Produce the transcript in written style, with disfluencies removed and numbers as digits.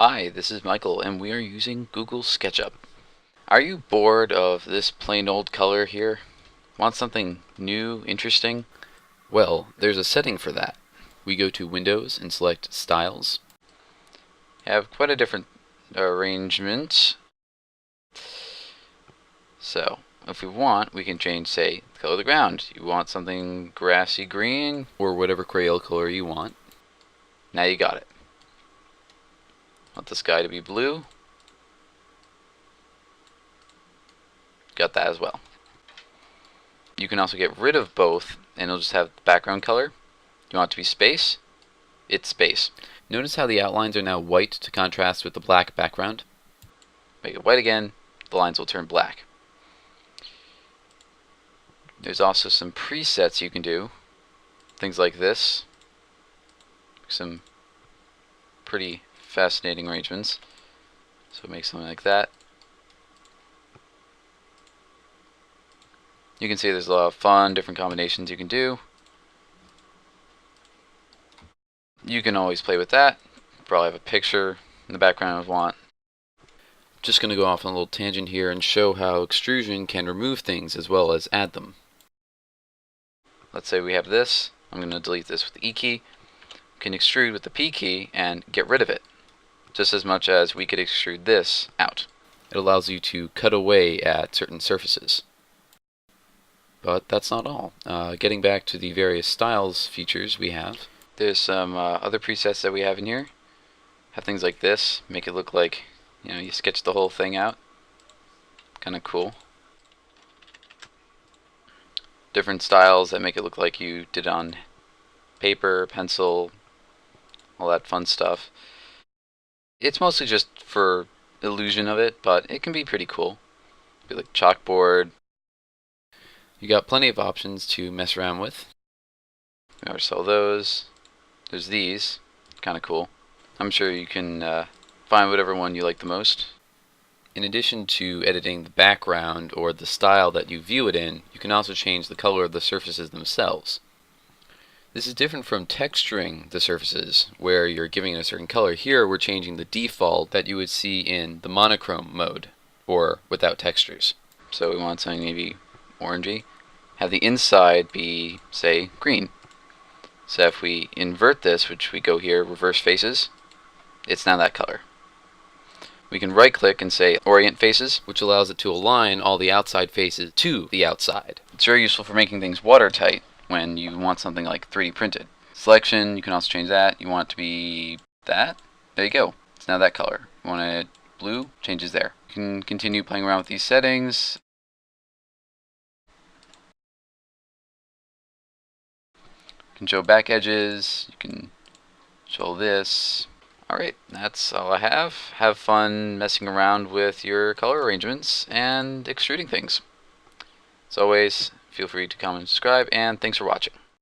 Hi, this is Michael, and we are using Google Sketchup. Are you bored of this plain old color here? Want something new, interesting? Well, there's a setting for that. We go to Windows and select Styles. Have quite a different arrangement. So, if we want, we can change, say, the color of the ground. You want something grassy green, or whatever Crayola color you want. Now you got it. Want the sky to be blue. Got that as well. You can also get rid of both and it'll just have the background color. You want it to be space? It's space. Notice how the outlines are now white to contrast with the black background. Make it white again, the lines will turn black. There's also some presets you can do. Things like this. Some pretty fascinating arrangements. So make something like that. You can see there's a lot of fun, different combinations you can do. You can always play with that. Probably have a picture in the background I want. Just going to go off on a little tangent here and show how extrusion can remove things as well as add them. Let's say we have this. I'm going to delete this with the E key. We can extrude with the P key and get rid of it, just as much as we could extrude this out. It allows you to cut away at certain surfaces. But that's not all. Getting back to the various styles features we have, there's some other presets that we have in here. Have things like this, make it look like you sketch the whole thing out. Kind of cool. Different styles that make it look like you did on paper, pencil, all that fun stuff. It's mostly just for illusion of it, but it can be pretty cool. Be like chalkboard. You got plenty of options to mess around with. We never sell those. There's these, kind of cool. I'm sure you can find whatever one you like the most. In addition to editing the background or the style that you view it in, you can also change the color of the surfaces themselves. This is different from texturing the surfaces, where you're giving it a certain color. Here we're changing the default that you would see in the monochrome mode, or without textures. So we want something maybe orangey. Have the inside be, say, green. So if we invert this, which we go here, reverse faces, it's now that color. We can right click and say Orient Faces, which allows it to align all the outside faces to the outside. It's very useful for making things watertight when you want something like 3D printed. Selection, you can also change that. You want it to be that. There you go. It's now that color. You want it blue, changes there. You can continue playing around with these settings. You can show back edges. You can show this. Alright, that's all I have. Have fun messing around with your color arrangements and extruding things. As always, feel free to comment and subscribe, and thanks for watching.